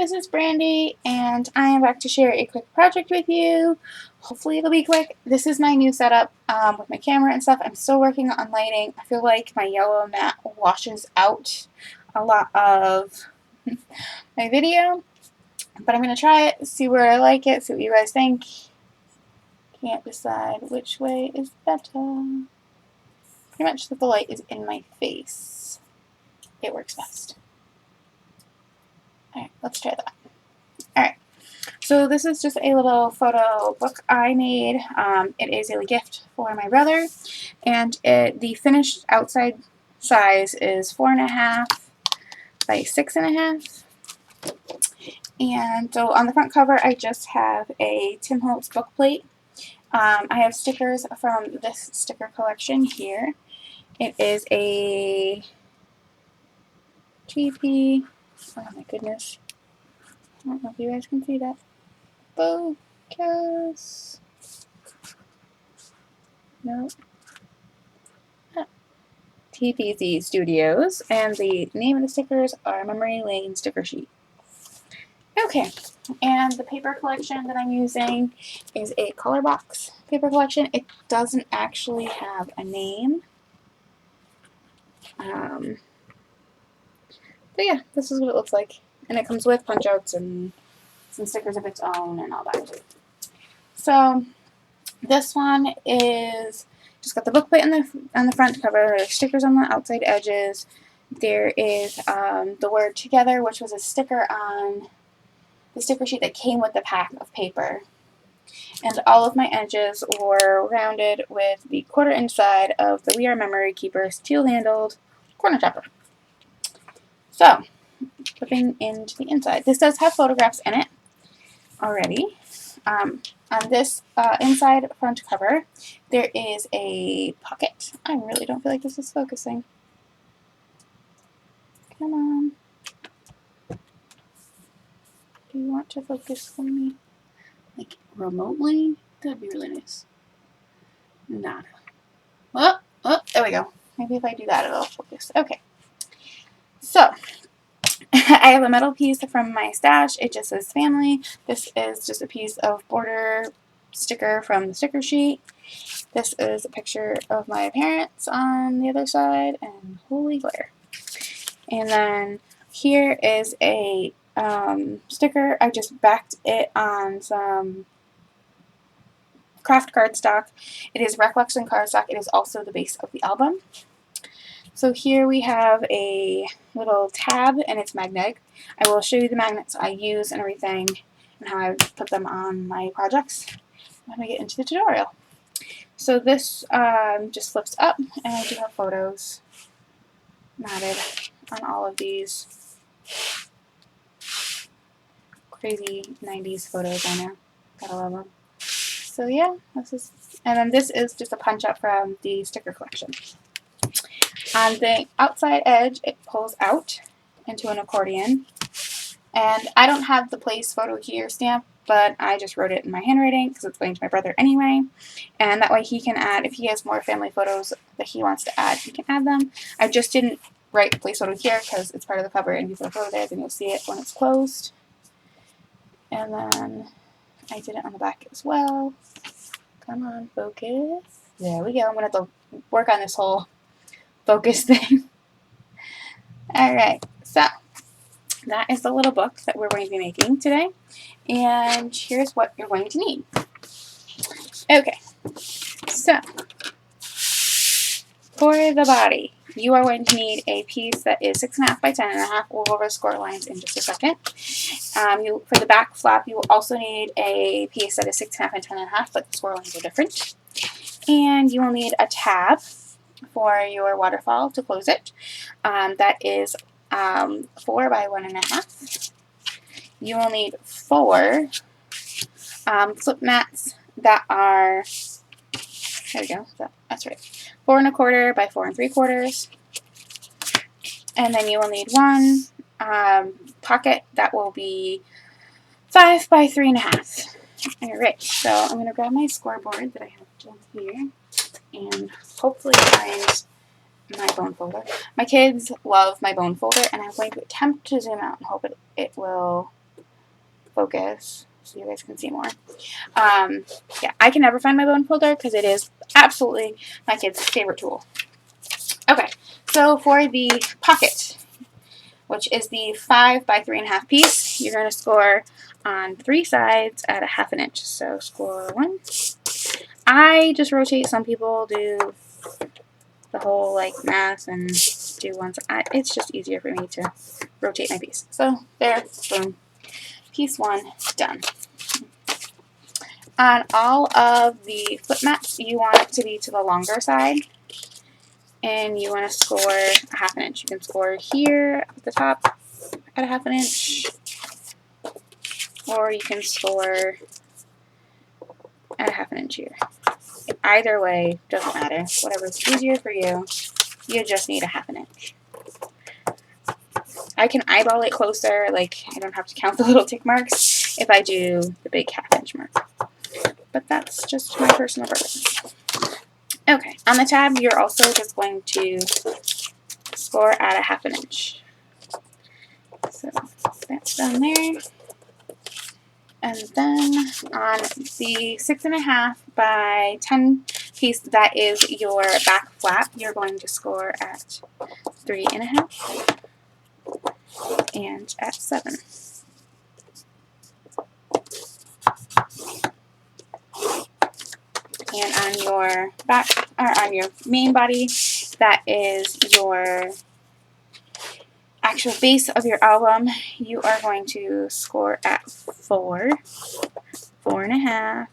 this is Brandy, and I am back to share a quick project with you. Hopefully it'll be quick. This is my new setup with my camera and stuff. I'm still working on lighting. I feel like my yellow mat washes out a lot of my video, but I'm going to try it, see where I like it, see what you guys think. Can't decide which way is better. Pretty much that the light is in my face. It works best. Alright, let's try that. Alright, so this is just a little photo book I made. It is a gift for my brother, and the finished outside size is 4.5 by 6.5. And so on the front cover, I just have a Tim Holtz book plate. I have stickers from this sticker collection here. It is a GP. Oh my goodness. I don't know if you guys can see that. Focus. No. Ah. TPC Studios. And the name of the stickers are Memory Lane Sticker Sheet. Okay. And the paper collection that I'm using is a colorbok paper collection. It doesn't actually have a name. But yeah, this is what it looks like. And it comes with punch outs and some stickers of its own and all that. So this one is just got the book plate on the front cover, stickers on the outside edges. There is the word together, which was a sticker on the sticker sheet that came with the pack of paper. And all of my edges were rounded with the 1/4 inch side of the We Are Memory Keepers teal handled corner chopper. So, flipping into the inside. This does have photographs in it already. On this inside front cover, there is a pocket. I really don't feel like this is focusing. Come on. Do you want to focus for me? Like, remotely? That'd be really nice. Nada. Oh, there we go. Maybe if I do that, it'll focus. Okay. So, I have a metal piece from my stash. It just says family. This is just a piece of border sticker from the sticker sheet. This is a picture of my parents on the other side, and holy glare. And then here is a sticker. I just backed it on some craft cardstock. It is Recollection cardstock. It is also the base of the album. So here we have a little tab, and it's magnetic. I will show you the magnets I use and everything, and how I put them on my projects when we get into the tutorial. So this just flips up, and I do have photos mounted on all of these crazy 90s photos. I know, gotta love them. So yeah, and then this is just a punch up from the sticker collection. On the outside edge, it pulls out into an accordion. And I don't have the place photo here stamp, but I just wrote it in my handwriting because it's going to my brother anyway. And that way he can add, if he has more family photos that he wants to add, he can add them. I just didn't write the place photo here because it's part of the cover, and if you put a photo there, then you'll see it when it's closed. And then I did it on the back as well. Come on, focus. There we go. I'm going to have to work on this whole focus thing. Alright, so that is the little book that we're going to be making today. And here's what you're going to need. Okay, so for the body, you are going to need a piece that is 6.5 by 10.5. We'll go over the score lines in just a second. For the back flap, you will also need a piece that is 6.5 and 10.5, but the score lines are different. And you will need a tab for your waterfall to close it. That is 4 by 1.5. You will need 4 flip mats that are, there we go, that's right, 4 1/4 by 4 3/4. And then you will need 1 pocket that will be 5 by 3.5. Alright, so I'm going to grab my scoreboard that I have down here and hopefully find my bone folder. My kids love my bone folder, and I'm going to attempt to zoom out and hope it will focus so you guys can see more. Yeah, I can never find my bone folder because it is absolutely my kid's favorite tool. Okay, so for the pocket, which is the 5 by 3.5 piece, you're going to score on 3 sides at a 1/2 inch. So score 1. I just rotate. Some people do the whole like mass and do ones. It's just easier for me to rotate my piece. So there, boom, piece 1 done. On all of the flip mats, you want it to be to the longer side, and you want to score a 1/2 inch. You can score here at the top at a 1/2 inch, or you can score at a 1/2 inch here. Either way, doesn't matter. Whatever's easier for you, you just need a 1/2 inch. I can eyeball it closer, like I don't have to count the little tick marks if I do the big 1/2 inch mark. But that's just my personal preference. Okay, on the tab, you're also just going to score at a 1/2 inch. So that's done there. And then on the 6.5 by 10 piece, that is your back flap, you're going to score at 3.5 and at 7. And on your back, or on your main body, that is your actual base of your album, you are going to score at 4, 4.5,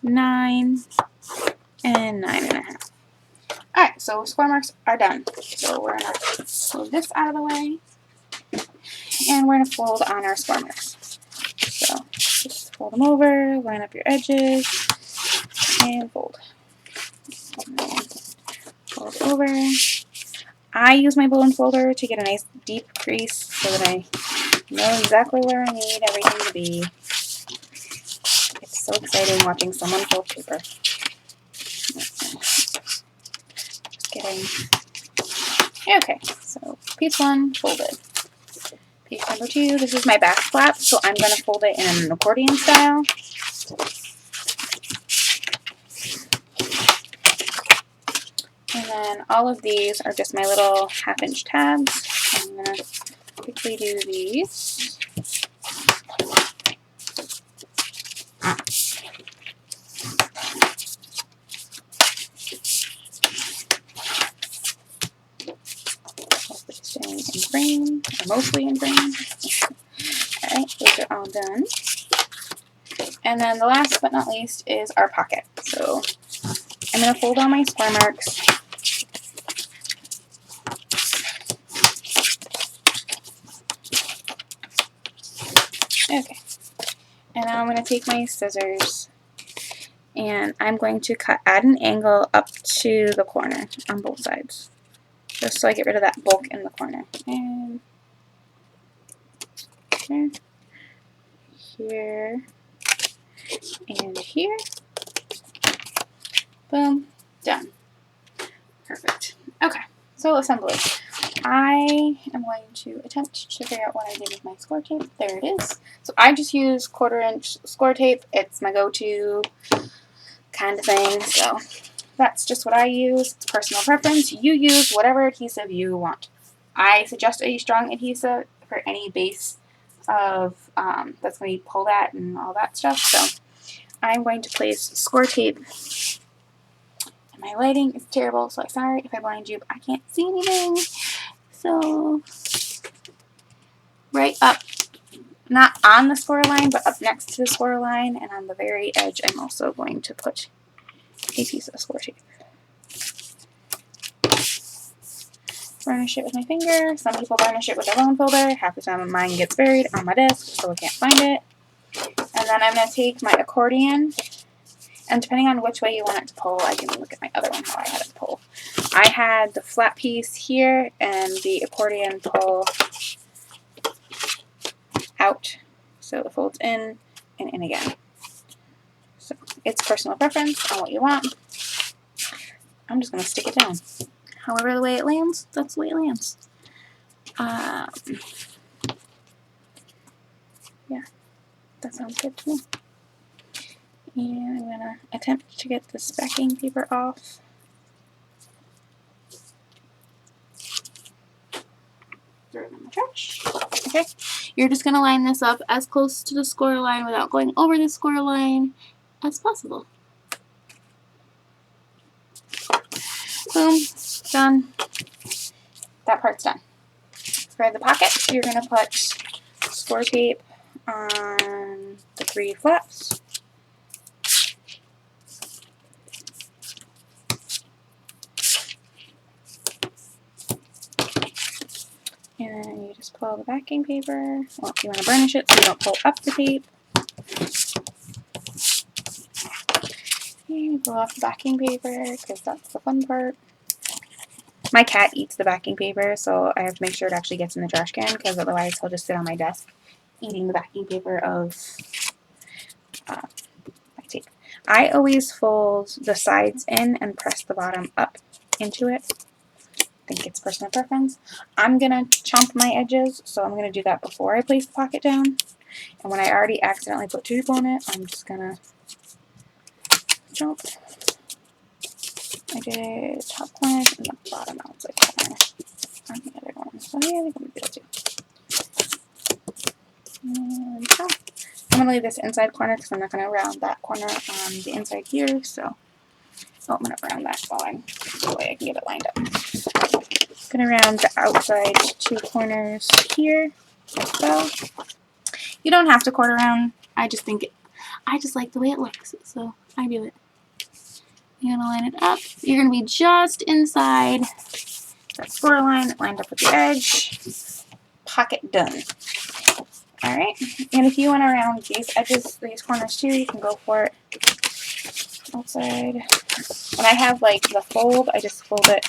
9, and 9.5. Alright, so score marks are done. So we're going to move this out of the way, and we're going to fold on our score marks. So just fold them over, line up your edges, and fold. And then fold over. I use my bone folder to get a nice deep crease so that I know exactly where I need everything to be. It's so exciting watching someone fold paper. Just kidding. Okay, so piece 1 folded. Piece number 2, this is my back flap, so I'm going to fold it in an accordion style. And then all of these are just my little 1/2 inch tabs. I'm going to quickly do these. Hopefully staying in frame, or mostly in frame. Alright, those are all done. And then the last but not least is our pocket. So I'm going to fold all my square marks. Okay. And now I'm going to take my scissors and I'm going to cut at an angle up to the corner on both sides, just so I get rid of that bulk in the corner. And here, here, and here. Boom, done. Perfect. Okay, so assembly. I am going to attempt to figure out what I did with my score tape. There it is. So I just use 1/4 inch score tape. It's my go-to kind of thing. So that's just what I use. It's personal preference. You use whatever adhesive you want. I suggest a strong adhesive for any base of that's going to be pulled at and all that stuff. So I'm going to place score tape. And my lighting is terrible, so I'm sorry if I blind you, but I can't see anything. So right up, not on the score line, but up next to the score line, and on the very edge, I'm also going to put a piece of score tape. Varnish it with my finger. Some people varnish it with their bone folder. Half the time mine gets buried on my desk, so I can't find it. And then I'm going to take my accordion, and depending on which way you want it to pull, I can look at my other one how I had it pull. I had the flat piece here and the accordion pull out, so it folds in and in again. So it's personal preference on what you want. I'm just going to stick it down. However the way it lands, that's the way it lands. Yeah, sounds good to me. And I'm gonna attempt to get this backing paper off. Throw it in the trash. Okay, you're just gonna line this up as close to the score line without going over the score line as possible. Boom, done. That part's done. For the pocket, you're going to put score tape on the 3 flaps. And you just pull the backing paper. Well, you want to burnish it so you don't pull up the tape. And you pull off the backing paper because that's the fun part. My cat eats the backing paper, so I have to make sure it actually gets in the trash can because otherwise he'll just sit on my desk eating the backing paper of my tape. I always fold the sides in and press the bottom up into it. I think it's personal preference. I'm going to chomp my edges, so I'm going to do that before I place the pocket down. And when I already accidentally put tape on it, I'm just going to chomp. I did top corner and the bottom outside corner on the other one. So yeah, I think I'm going to do that too. And chomp. I'm going to leave this inside corner because I'm not going to round that corner on the inside here. So I'm going to round that line so that way I can get it lined up. I'm going to round the outside 2 corners here as well. You don't have to quarter round. I just like the way it looks, so I do it. You're going to line it up. You're going to be just inside that score line lined up with the edge. Pocket done. Alright, and if you want to round these edges, these corners too, you can go for it. Outside. When I have like the fold, I just fold it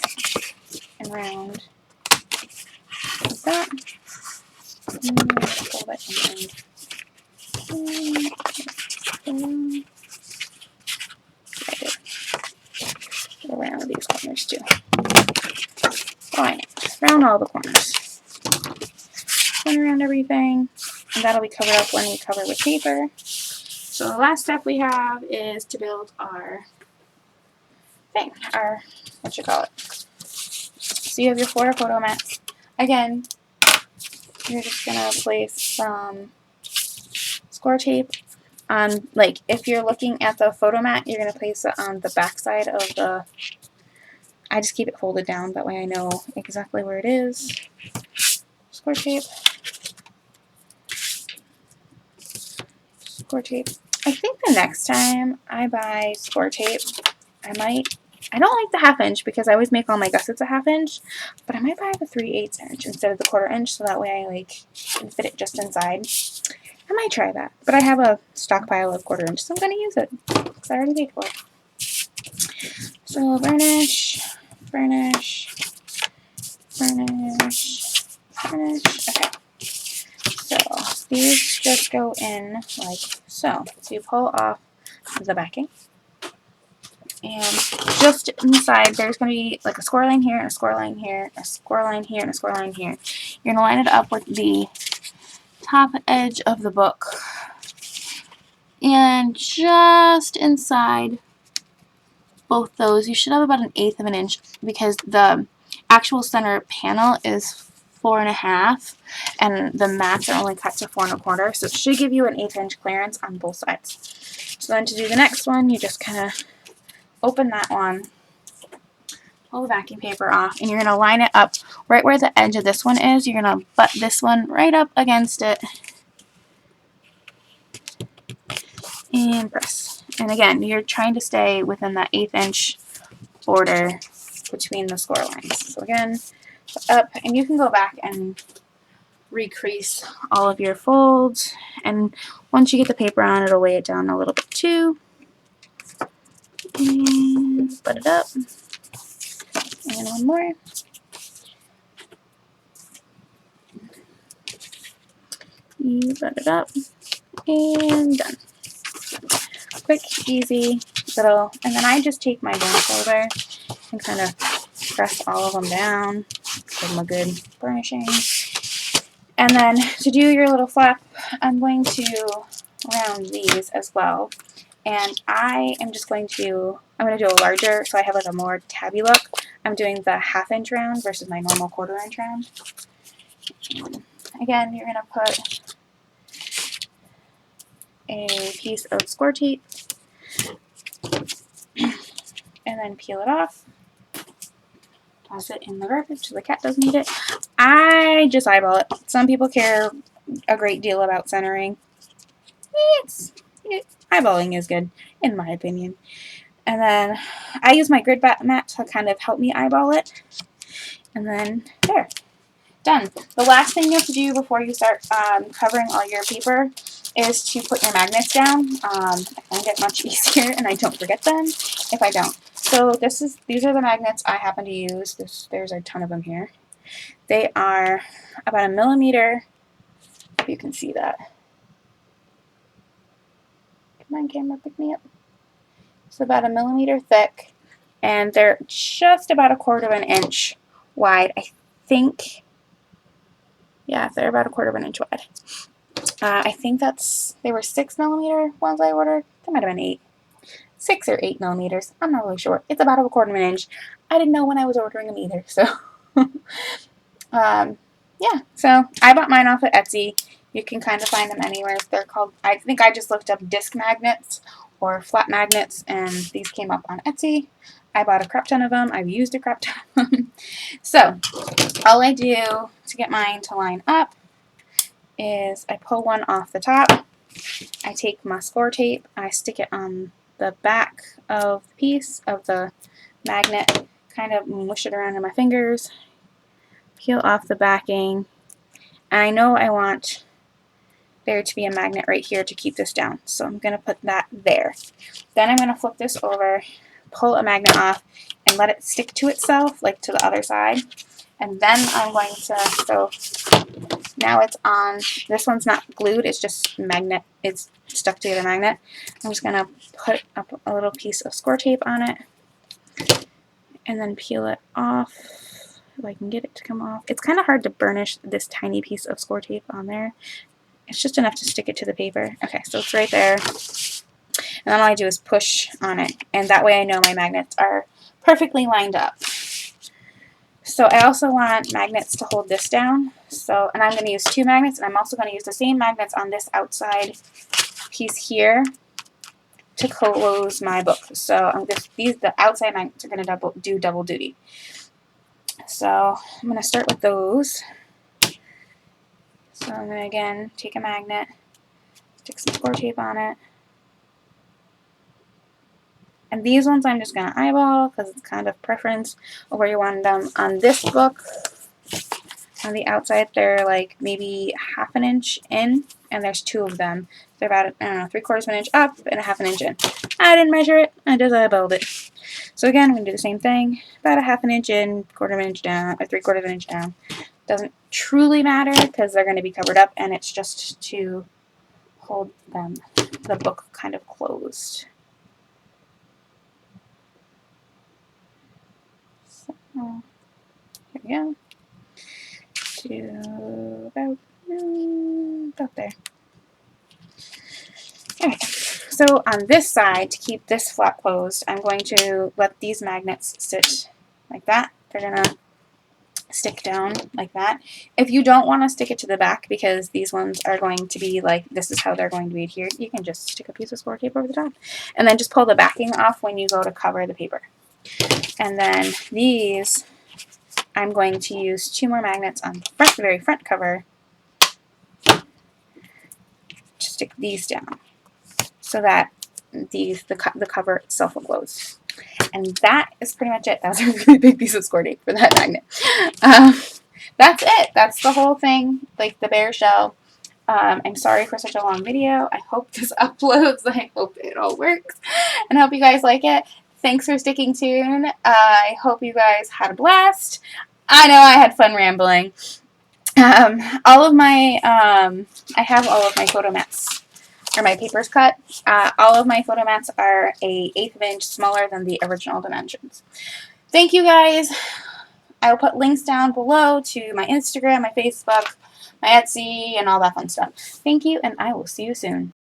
and round like that. And fold it and around these corners too. Fine. Round all the corners. Run around everything, and that'll be covered up when we cover with paper. So the last step we have is to build our thing, our, what you call it. So you have your 4 photo mats. Again, you're just gonna place some score tape on, like, if you're looking at the photo mat, you're gonna place it on the back side of the, I just keep it folded down, that way I know exactly where it is. Score tape. Score tape. I think the next time I buy score tape, I don't like the 1/2 inch because I always make all my gussets a 1/2 inch, but I might buy the 3/8 inch instead of the 1/4 inch so that way I can fit it just inside. I might try that, but I have a stockpile of 1/4 inch, so I'm going to use it because I already paid for it. So burnish, burnish, burnish, burnish. Okay. So these just go in like so. So you pull off the backing. And just inside, there's going to be like a score line here, and a score line here, a score line here, and a score line here. You're going to line it up with the top edge of the book. And just inside both those, you should have about 1/8 of an inch because the actual center panel is 4 1/2, and the mats are only cut to 4 1/4, so it should give you an 1/8 inch clearance on both sides. So then to do the next one, you just kind of open that one, pull the backing paper off, and you're going to line it up right where the edge of this one is. You're going to butt this one right up against it and press. And again, you're trying to stay within that 1/8 inch border between the score lines. So again, up, and you can go back and recrease all of your folds, and once you get the paper on, it'll weigh it down a little bit too. And butt it up. And one more. You butt it up. And done. Quick, easy, little, and then I just take my bone folder and kind of press all of them down, give them a good burnishing. And then to do your little flap, I'm going to around these as well. And I am just going to, I'm going to do a larger, so I have like a more tabby look. I'm doing the 1/2 inch round versus my normal 1/4 inch round. Again, you're going to put a piece of score tape and then peel it off. Toss it in the garbage so the cat doesn't eat it. I just eyeball it. Some people care a great deal about centering. Eyeballing is good, in my opinion. And then I use my grid mat to kind of help me eyeball it. And then there. Done. The last thing you have to do before you start covering all your paper is to put your magnets down. I find it much easier, and I don't forget them if I don't. So these are the magnets I happen to use. There's a ton of them here. They are about 1 millimeter. If you can see that. Come on, camera, pick me up. It's about 1 millimeter thick, and they're just about 1/4 inch wide. I think. Yeah, they're about 1/4 inch wide. I think they were 6 millimeter ones I ordered. They might have been 8. 6 or 8 millimeters. I'm not really sure. It's about 1/4 inch. I didn't know when I was ordering them either. So, yeah. So I bought mine off of Etsy. You can kind of find them anywhere. They're called, I think I just looked up disc magnets or flat magnets, and these came up on Etsy. I bought a crap ton of them. I've used a crap ton of them. So all I do to get mine to line up is I pull one off the top. I take my score tape, I stick it on the back of the piece of the magnet, kind of mush it around in my fingers, peel off the backing, and I know I want there to be a magnet right here to keep this down, so I'm going to put that there. Then I'm going to flip this over, pull a magnet off, and let it stick to itself, like to the other side. And then I'm going to, so now it's on, this one's not glued, it's just magnet, it's stuck to the magnet. I'm just going to put up a little piece of score tape on it and then peel it off if I can get it to come off. It's kind of hard to burnish this tiny piece of score tape on there. It's just enough to stick it to the paper. Okay, so it's right there. And then all I do is push on it, and that way I know my magnets are perfectly lined up. So I also want magnets to hold this down. So, and I'm going to use 2 magnets, and I'm also going to use the same magnets on this outside piece here to close my book. So the outside magnets are going to do double duty. So I'm going to start with those. So I'm going to again take a magnet, stick some score tape on it. And these ones I'm just going to eyeball because it's kind of preference of where you want them. On this book, on the outside, they're like maybe 1/2 inch in, and there's 2 of them. They're about, I don't know, 3/4 inch up and 1/2 inch in. I didn't measure it, I just eyeballed it. So again, I'm going to do the same thing, about 1/2 inch in, 1/4 inch down, or 3/4 inch down. Doesn't truly matter because they're going to be covered up, and it's just to hold them, the book kind of closed. So, here we go. To about there. Okay, so on this side, to keep this flap closed, I'm going to let these magnets sit like that. They're going to stick down like that. If you don't want to stick it to the back because these ones are going to be like, this is how they're going to be adhered, you can just stick a piece of score tape over the top. And then just pull the backing off when you go to cover the paper. And then these, I'm going to use 2 more magnets on the very front cover to stick these down so that the cover itself will close. And that is pretty much it. That was a really big piece of score tape for that magnet. That's it. That's the whole thing, like the bare shell. I'm sorry for such a long video. I hope this uploads. I hope it all works. And I hope you guys like it. Thanks for sticking tuned. I hope you guys had a blast. I know I had fun rambling. I have all of my photo mats, or my papers cut. All of my photo mats are a 1/8 of an inch smaller than the original dimensions. Thank you guys. I will put links down below to my Instagram, my Facebook, my Etsy, and all that fun stuff. Thank you, and I will see you soon.